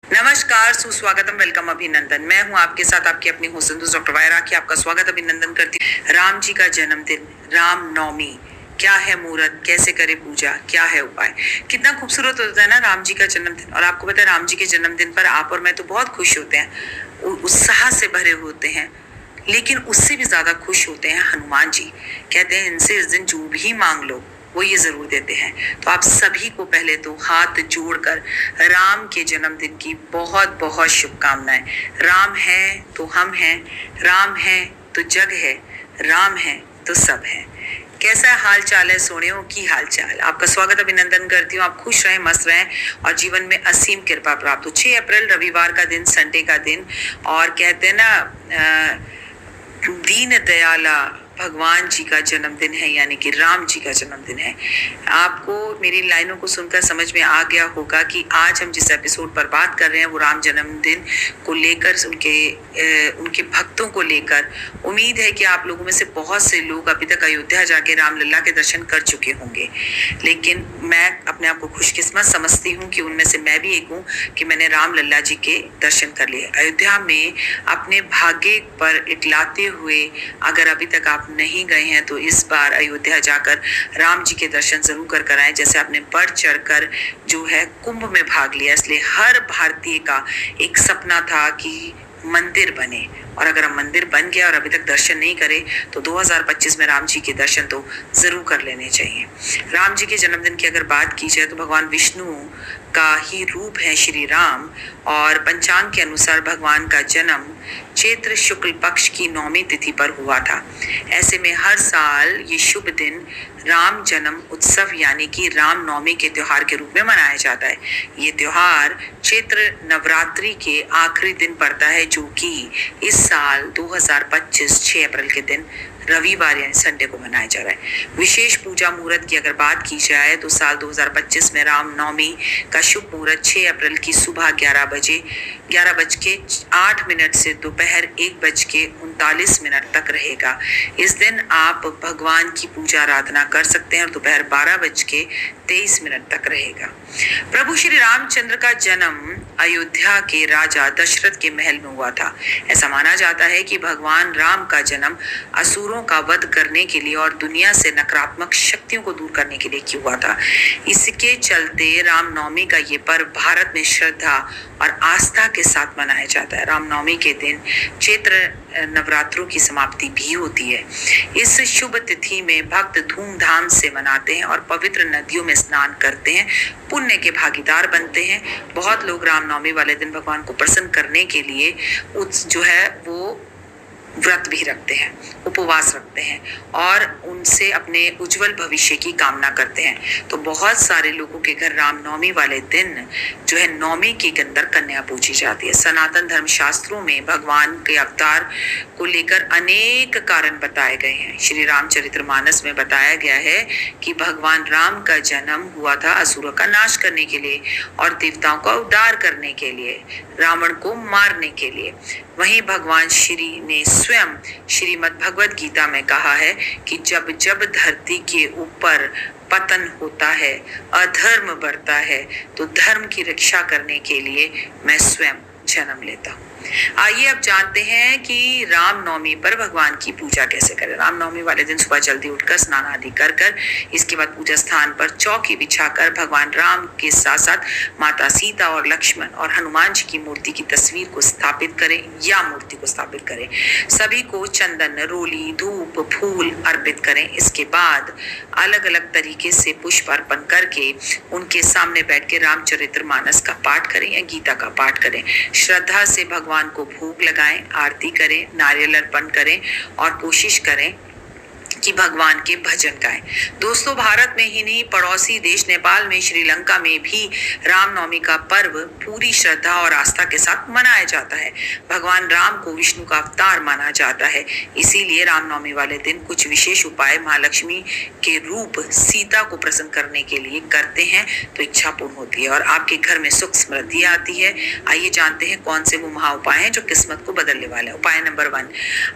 नमस्कार, सुस्वागतम, वेलकम, अभिनंदन। मैं हूं आपके साथ आपकी अपनी होस्ट डॉक्टर वायरा की आपका स्वागत अभिनंदन करती हूं। राम जी का जन्मदिन, राम नवमी, क्या है मुहूर्त, कैसे करे पूजा, क्या है उपाय। कितना खूबसूरत होता है ना राम जी का जन्मदिन। और आपको पता है राम जी के जन्मदिन पर आप और मैं तो बहुत खुश होते हैं, उत्साह से भरे होते हैं। लेकिन उससे भी ज्यादा खुश होते हैं हनुमान जी। कहते हैं इनसे इस दिन जो भी मांग लो वो ये जरूर देते हैं। तो आप सभी को पहले तो हाथ जोड़कर राम के जन्मदिन की बहुत बहुत शुभकामनाएं। राम है तो हम हैं, राम है तो जग है, राम है तो सब है। कैसा हाल चाल है सोनियों की हाल चाल। आपका स्वागत अभिनंदन करती हूँ। आप खुश रहें, मस्त रहें और जीवन में असीम कृपा प्राप्त हो। 6 अप्रैल रविवार का दिन, संडे का दिन। और कहते हैं ना दीन दयाला भगवान जी का जन्मदिन है, यानी कि राम जी का जन्मदिन है। आपको मेरी लाइनों को सुनकर समझ में आ गया होगा कि आज हम जिस एपिसोड पर बात कर रहे हैं वो राम जन्मदिन को लेकर, उनके भक्तों को लेकर। उम्मीद है कि आप लोगों में से बहुत से लोग अभी तक अयोध्या जाके रामलला के दर्शन कर चुके होंगे। लेकिन मैं अपने आप को खुशकिस्मत समझती हूँ कि उनमें से मैं भी एक हूँ कि मैंने रामलला जी के दर्शन कर लिए। अयोध्या में अपने भाग्य पर इटलाते हुए अगर अभी तक आप नहीं गए हैं तो इस बार अयोध्या जाकर राम जी के दर्शन जरूर कर आए। जैसे आपने बढ़ चढ़कर जो है कुंभ में भाग लिया, इसलिए हर भारतीय का एक सपना था कि मंदिर बने। और अगर हम मंदिर बन गया और अभी तक दर्शन नहीं करे तो 2025 में राम जी के दर्शन तो जरूर कर लेने चाहिए। राम जी के जन्मदिन की अगर बात की जाए तो भगवान विष्णु का ही रूप है श्री राम। और पंचांग के अनुसार भगवान का जन्म चैत्र शुक्ल पक्ष की 9वीं तिथि पर हुआ था। ऐसे में हर साल ये शुभ दिन राम जन्म उत्सव यानी कि राम नवमी के त्योहार के रूप में मनाया जाता है। ये त्योहार चैत्र नवरात्रि के आखिरी दिन पड़ता है, जो कि इस साल 2025 6 अप्रैल के दिन रविवार यानी संडे को मनाया जा रहा है। विशेष पूजा मुहूर्त की अगर बात की जाए तो साल 2025 में राम नवमी का शुभ मुहूर्त 6 अप्रैल की सुबह 11:08 से दोपहर 1:39 तक रहेगा। इस दिन आप भगवान की पूजा आराधना कर सकते हैं और दोपहर 12:23 तक रहेगा। प्रभु श्री रामचंद्र का जन्म अयोध्या के राजा दशरथ के महल में हुआ था। ऐसा माना जाता है कि भगवान राम का जन्म असुरों का वध करने के लिए और दुनिया से नकारात्मक शक्तियों को दूर करने के लिए किया हुआ था। इसके चलते रामनवमी का ये पर्व भारत में श्रद्धा और आस्था के साथ मनाया जाता है। रामनवमी के दिन चैत्र नवरात्रों की समाप्ति भी होती है। इस शुभ तिथि में भक्त धूमधाम से मनाते हैं और पवित्र नदियों में स्नान करते हैं, पुण्य के भागीदार बनते हैं। बहुत लोग रामनवमी वाले दिन भगवान को प्रसन्न करने के लिए जो है वो व्रत भी रखते हैं, उपवास रखते हैं और उनसे अपने उज्जवल भविष्य की कामना करते हैं। तो बहुत सारे लोगों के घर रामनवमी वाले दिन जो है नवमी के अंदर कन्या पूजी जाती है। सनातन धर्म शास्त्रों में भगवान के अवतार को लेकर अनेक कारण बताए गए हैं। श्री रामचरितमानस में बताया गया है कि भगवान राम का जन्म हुआ था असुरों का नाश करने के लिए और देवताओं का उद्धार करने के लिए, रावण को मारने के लिए। वहीं भगवान श्री ने स्वयं श्रीमद् भगवद गीता में कहा है कि जब जब धरती के ऊपर पतन होता है, अधर्म बढ़ता है, तो धर्म की रक्षा करने के लिए मैं स्वयं जन्म लेता हूँ। आइए अब जानते हैं कि रामनवमी पर भगवान की पूजा कैसे करें। रामनवमी वाले दिन सुबह जल्दी उठकर स्नान आदि कर इसके बाद पूजा स्थान पर चौकी बिछाकर भगवान राम के साथ साथ माता सीता और लक्ष्मण और हनुमान जी की मूर्ति की तस्वीर को स्थापित करें या मूर्ति को स्थापित करें। सभी को चंदन, रोली, धूप, फूल अर्पित करें। इसके बाद अलग अलग तरीके से पुष्प अर्पण करके उनके सामने बैठ के रामचरितमानस का पाठ करें या गीता का पाठ करें। श्रद्धा से भगवान को भोग लगाएं, आरती करें, नारियल अर्पण करें और कोशिश करें कि भगवान के भजन गाएं। दोस्तों, भारत में ही नहीं पड़ोसी देश नेपाल में, श्रीलंका में भी रामनवमी का पर्व पूरी श्रद्धा और आस्था के साथ मनाया जाता है। भगवान राम को विष्णु का अवतार माना जाता है, इसीलिए रामनवमी वाले दिन कुछ विशेष उपाय महालक्ष्मी के रूप सीता को प्रसन्न करने के लिए करते हैं तो इच्छा पूर्ण होती है और आपके घर में सुख समृद्धि आती है। आइए जानते हैं कौन से वो महा उपाय हैं जो किस्मत को बदलने वाले हैं। उपाय नंबर 1,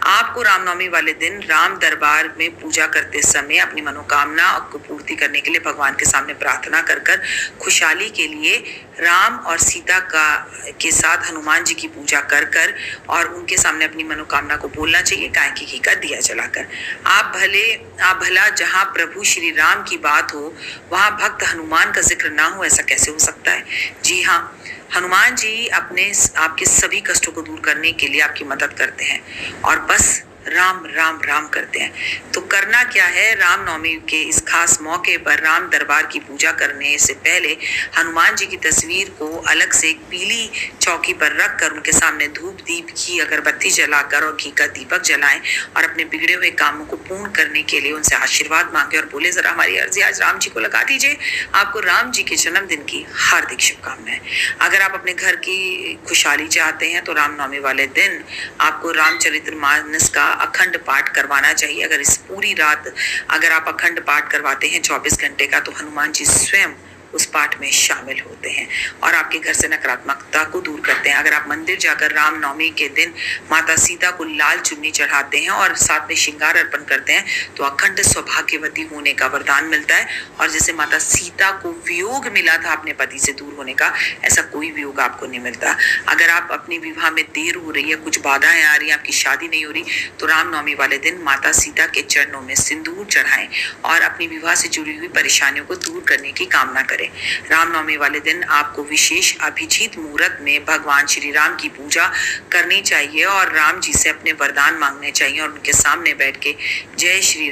आपको रामनवमी वाले दिन राम दरबार में पूजा करते समय अपनी मनोकामना को पूर्ति करने के लिए भगवान के सामने प्रार्थना कर कर खुशहाली के लिए राम और सीता के साथ हनुमान जी की पूजा कर कर और उनके सामने अपनी मनोकामना को बोलना चाहिए, गाय की घी का दिया जलाकर। आप भला जहाँ प्रभु श्री राम की बात हो वहाँ भक्त हनुमान का जिक्र ना हो, ऐसा कैसे हो सकता है? जी हाँ, हनुमान जी आपके सभी कष्टों को दूर करने के लिए आपकी मदद करते हैं और बस राम राम राम करते हैं। तो करना क्या है, रामनवमी के इस खास मौके पर राम दरबार की पूजा करने से पहले हनुमान जी की तस्वीर को अलग से एक पीली चौकी पर रख कर उनके सामने धूप दीप घी अगरबत्ती जलाकर और घी का दीपक जलाएं और अपने बिगड़े हुए कामों को पूर्ण करने के लिए उनसे आशीर्वाद मांगे और बोले, जरा हमारी अर्जी आज राम जी को लगा दीजिए। आपको राम जी के जन्मदिन की हार्दिक शुभकामनाएं। अगर आप अपने घर की खुशहाली चाहते हैं तो रामनवमी वाले दिन आपको रामचरितमानस का अखंड पाठ करवाना चाहिए। अगर इस पूरी रात अगर आप अखंड पाठ करवाते हैं 24 घंटे का, तो हनुमान जी स्वयं उस पाठ में शामिल होते हैं और आपके घर से नकारात्मकता को दूर करते हैं। अगर आप मंदिर जाकर रामनवमी के दिन माता सीता को लाल चुन्नी चढ़ाते हैं और साथ में श्रृंगार अर्पण करते हैं तो अखंड सौभाग्यवती होने का वरदान मिलता है। और जैसे माता सीता को वियोग मिला था अपने पति से दूर होने का, ऐसा कोई वियोग आपको नहीं मिलता। अगर आप अपनी विवाह में देर हो रही है, कुछ बाधाएं आ रही है, आपकी शादी नहीं हो रही, तो रामनवमी वाले दिन माता सीता के चरणों में सिंदूर चढ़ाएं और अपनी विवाह से जुड़ी हुई परेशानियों को दूर करने की कामना करें। रामनवमी वाले दिन आपको विशेष अभिजीत मुहूर्त में भगवान श्री राम की पूजा करनी चाहिए और राम जी से अपने वरदान मांगने चाहिए और उनके सामने बैठ के जय श्री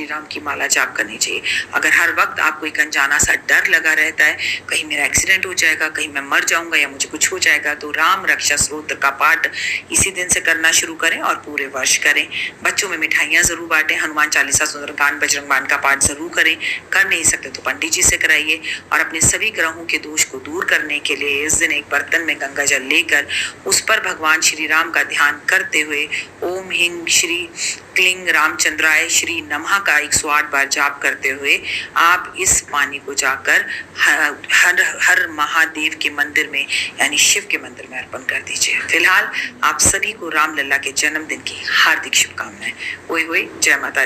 राम की माला जाप करनी चाहिए। अगर हर वक्त आपको एक अनजाना सा डर लगा रहता है, कहीं मेरा एक्सीडेंट हो जाएगा, कहीं मैं मर जाऊंगा या मुझे कुछ हो जाएगा, तो राम रक्षा स्तोत्र का पाठ इसी दिन से करना शुरू करें और पूरे वर्ष करें। बच्चों में मिठाइयां जरूर बांटें, हनुमान चालीसा, सुंदरकांड, बजरंग बाण का पाठ जरूर करें। कर नहीं सकते तो पंडित जी से कराइए। और अपने सभी ग्रहों के दोष को दूर करने के लिए इस दिन एक बर्तन में गंगा जल लेकर उस पर भगवान श्री राम का ध्यान करते हुए ओम ह्रीं श्री क्लीं रामचंद्राय श्री नमः का 108 बार जाप करते हुए आप इस पानी को जाकर हर महादेव के मंदिर में यानी शिव के मंदिर में अर्पण कर दीजिए। फिलहाल आप सभी को रामलला के जन्मदिन की हार्दिक शुभकामनाएं। ओए होए, जय माता।